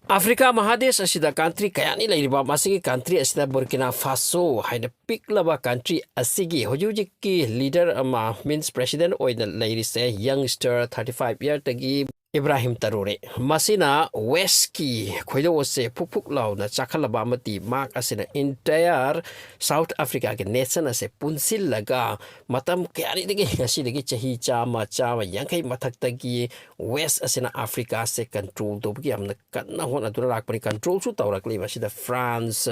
Africa Mahadesh asida country kayani lairiba masigi country asida Burkina Faso haina piklaba country asigi hojuji ki leader ama means president oina lairise youngster 35 year tagi Ibrahim Tarore masina west ki khoido ose pupuk law na chakhalaba mati mark asina entire South Africa ke nation ase punsil laga matam kyari degi asidagi chahi chama yankai mathak tagi west asina Africa se control to gi amna kanna hona dura rakpani control su tawrakli masida France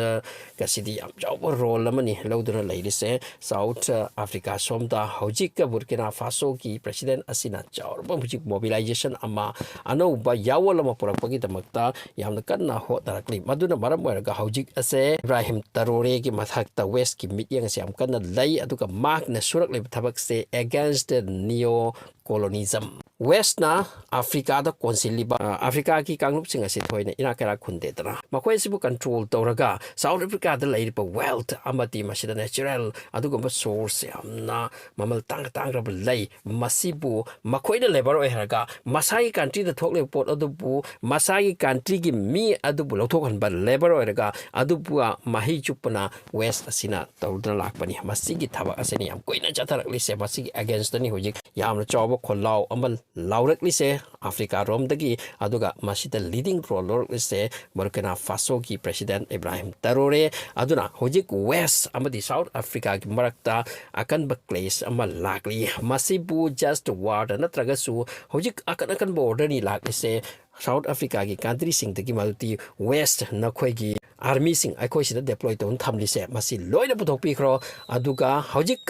kasidi am jaw role amani lawduna lairise South Africa somda hojik Burkina Faso ki president asina jawrba hojik mobilization ama ano ba yawala mapurakpagi damakta yamna kanna hotarakli maduna maram oiraga hojik ase Ibrahim Tarore ki mathakta west ki mityang ase am kanna lay aduga mark na surakli thabak se against the neo colonialism west na Africa da konsiliba Africa ki kanglup singa se thoina ina kara khunde dara makoi sibu control tawraga South Africa da lairiba wealth amati masida natural aduga source amna mamal tang rab lay masibu makoi da labor oiraga masai country da thokle pot adubu masai country gi mi adubu lothokhan ba labor oiraga adubu mahi chupna west asina tawdna lakpani masigi thaba asini yam koina chatharakli se masigi against ni hojik yamna chaw kholaw amal laurakli se Africa rom dagi aduga masida leading role lorli se Burkina Faso ki president Ibrahim Tarore aduna hojik west amadi South Africa ki marakta akan bakles amal lakli masibu just war natragasu hojik akan border ni lakli se South Africa ki country sing dagi maluti west nakhoi gi army sing aikoi sida deploy ton thamli se masi loina puthok pi khro aduga hojik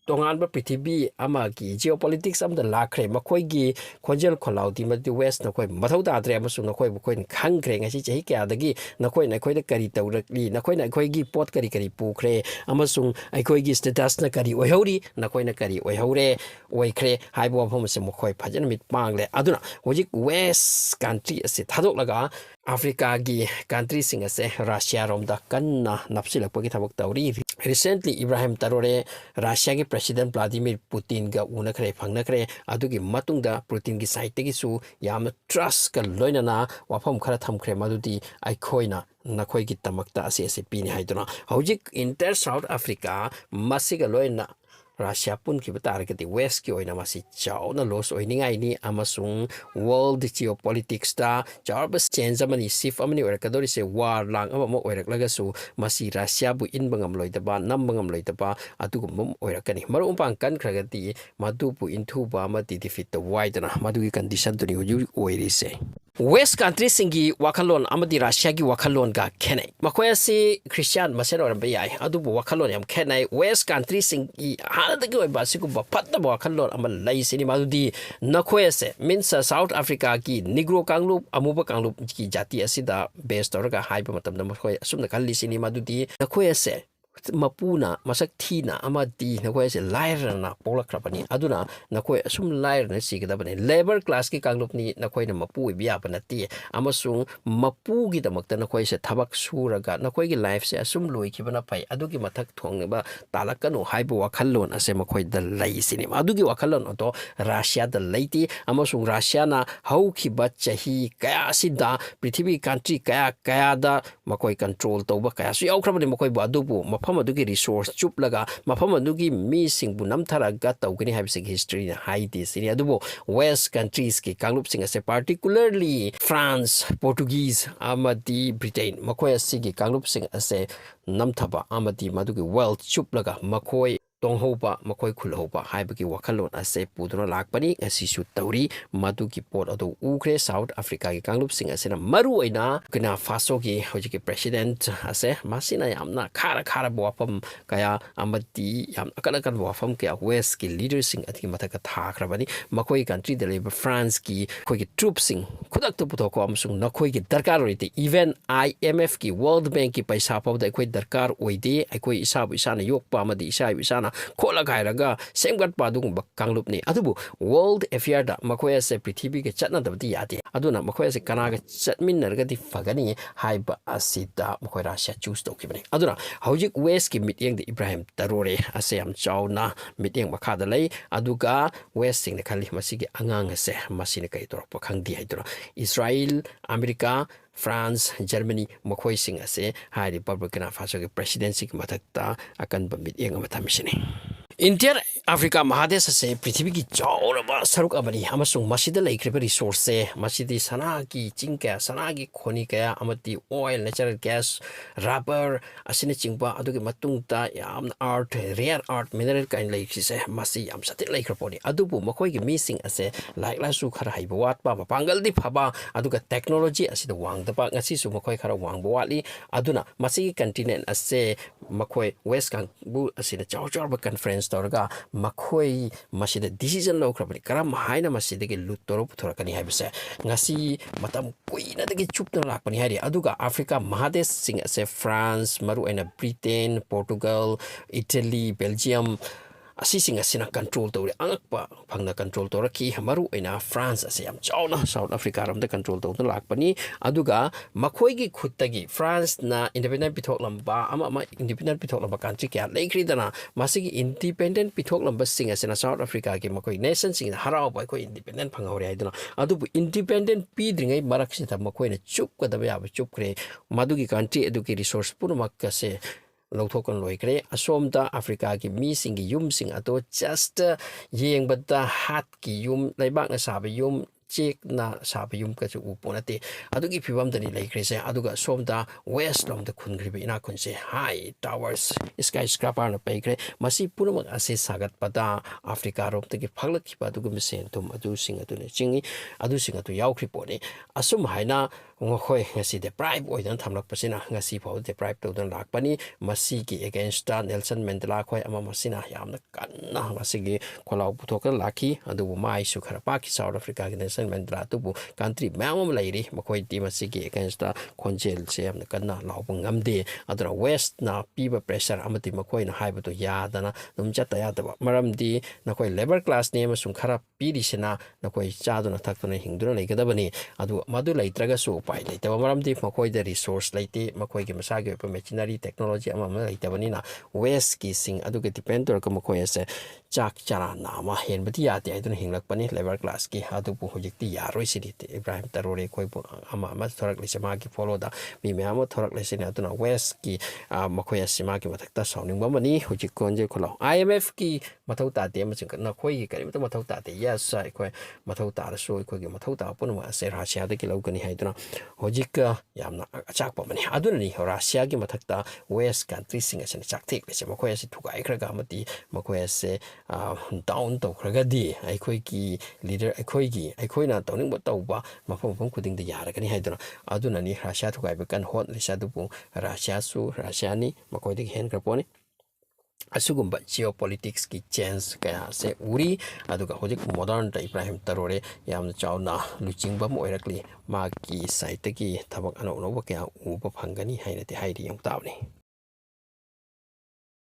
tongan ba prithibi ama ki Geo-Politics am da lakre makoi gi khonjel kholau ti mati west na koi mathau da dre amasung na koi bukoi khangkre ngasi chahi kya dagi na koi da kari tawrakli na koi gi pot kari pukre amasung aikoi gi status na kari oihori na koi na kari oihore oikre haibo phom se mokoi phajana mit pangle aduna hojik west country ase thadok laga Africa gi country sing ase Russia rom da kanna napsilak pagi thabak tawri recently Ibrahim Tarore Russia gi President Vladimir Putin ga unakre phangnakre adugi matungda Putin gi side tegi su yam trust ka loinana wafam khara thamkhre madudi aikhoina nakhoi gi tamakta ase pini haiduna hojik inter South Africa masiga loina Russia pun ki batar ke west ki oina masi chau na loss oiningai ni amasung world Geo-Politics ta jarbas change amani sif amani ora kadori se war lang amamo oirak laga su masi Russia bu in bangam loitaba nam bangam loitaba atu gum oirakani maru umpang kan kragati madu bu inthu ba ma ti defeat the wide na madu ki condition to ni hoju oiri se West country singi wakalon amadi Russia gi wakalon ga kenai makoya si Christian masero bayai adubu wakalon yam kenai West country singi hanadagi oi basiku bapatta wakalon amal lai sini madudi nakoya se means South Africa gi Negro kanglup amuba kanglup gi jati asida based oraga haiba matamda makoya sumna kalli sini madudi nakoya se mapuna masak thina amadi nakoi se lair na polakrapani aduna nakoi sum lair na sigdabani labor class ki kanglup ni nakoi na mapu biya panati amasung mapu gi damakta nakoi se thabak suraga nakoi gi life se sum loi ki bana pai adugi mathak thong ba talakanu haibu wakhalon ase makoi da lai sini adugi wakhalon to Russia da laiti amasung Russia na hau ki bachahi kaya sida prithibi country kaya da makoi control toba kaya su yaukrabani makoi bu adubu mafam adugi resource chup laga mafam adugi mi singbu namtharaga tawgani habse history na haidi sini adubo west countries ki kanglup sing ase particularly France Portuguese amadi Britain makoi asigi kanglup sing ase namthaba amadi madugi wealth chup laga makoi tonghoba makoi khulhoba haibagi wakalon ase puduna lakpani asisu tawri madugi pot adu ukre South Africa ki kanglup sing ase na maru oina Burkina Faso ki hojiki president ase masina yamna khara bawafam kaya amati yam akalakan bawafam kaya west ki leader sing ati mathaka thakrabani makoi country de leba France ki khoi ki troops sing khudak to puthoko amsung nakhoi ki darkar oite even IMF ki World Bank ki paisa pawda khoi darkar oide khoi isabu isana yokpa amadi isabu isana kola gairaga semgat padung kanglup ni adubu world affair da makoya se prithibi ke chatna dabdi yati aduna makoya se kanaga chatminarga di fagani haiba asida makoi Russia choose to kibani aduna hojik west ki meeting de Ibrahim Tarore ase am chawna meeting makada lay aduga west sing khali masigi angang ase masine kai torpa khangdi haidura Israel America France, Germany, Mokoi Sing ase, Hari Burkina Faso presidency Matata, Akan Bamit Yang Matamisini. India Africa Mahades se Prithvi ki chauraba saruk amani amasung masida laikriba resource se masidi sanagi chingka sanagi khoni kaya amati oil natural gas rubber asine chingba adugi matungta yam art rare art mineral kain laikri se masi yam sate laikraponi adubu makoi gi missing ase laikla su khara haiba watpa mapangal di phaba aduga technology asida wangdaba ngasi su makoi khara wangba watli aduna masi continent ase makoi west kang bu asida chawchawba conference torga makoi masida decision lo krabani karam haina masida ge lutoro putorakani haibse ngasi matam kuina de chupna lakpani hari aduga Africa Mahades sing ase France maru aina Britain Portugal Italy Belgium asising asina control tore angakpa phangna control toraki maru aina France ase yam chawna South Africa ramda control tawna lakpani aduga makhoi gi khutagi France na independent pithok lamba ama independent pithok lamba country kya leikri dana masigi independent pithok lamba sing asina South Africa gi makhoi nation sing harau bai khoi independent phangawri aiduna adubu independent pidringai marak sita makhoi na chup kadaba ya chup kre madugi country eduki resource purumak kase langthokan loikre asomda Africa ki mi singi yum sing ato just yeng bata hat ki yum laibak na sabe yum check na sabe yum ka chu uponate adugi phibam dani laikre se aduga somda west lom da khungribe ina khunse high towers skyscraper na paikre masi purumak ase sagat pada Africa rom te ki phaglak khiba aduga misen tum adu sing atu ne chingi adu sing atu yaukri pone asum haina ngkhoi ngasi de bribe oidan thamlak pasina ngasi phau de bribe to dan lakpani masi ki against Nelson Mandela khoi ama masina yamna kanna masi gi kholau puthok laki adu mai su khara pa ki South Africa gi Nelson Mandela tu country mamam lairi makhoi ti masi gi against khonjel se yamna kanna laubang ngamde adra west na piba pressure amati makhoi na haiba to yadana dum chata yadaba maramdi nakhoi labor class ne masung khara piri sina nakhoi chaduna thakuna hingduna legadabani adu madu laitraga su pai laitaba maramdi makhoi da resource laite makhoi gi masagi pa machinery technology ama laitabani na west ki sing adu ke depend tor ka makhoi ase chak chara na ma hen bati yate aidun hinglakpani labor class ki adu pu hojikti yaroi sidi Ibrahim Tarore khoi pu ama thorak lese ma ki follow da mi me ama thorak lese ne aduna west ki makhoi ase ma ki mathakta sawning bamani hojik konje khola IMF ki mathau ta de ma ching na khoi gi karim ta mathau ta de yes sai khoi mathau ta so khoi gi mathau ta pun ma se Russia de ki logani haiduna hojika yamna achakpa mani adunani Russia gi mathakta west country sing ase chakthek lese makhoi ase thugai khraga amati makhoi ase down to khraga di aikhoi ki leader aikhoi na tawning ba tawba mafam khuding de yaragani haiduna adunani Russia thugai ba kan hot lesa dupu Russia su Russia ni makhoi de hen kraponi asugumba Geo-Politics ki change kaya se uri aduga hojik modern da Ibrahim Tarore yamna chawna luchingba mo oirakli ma ki site ki thabak ano no ba kaya uba phangani hainati hairi yong tawni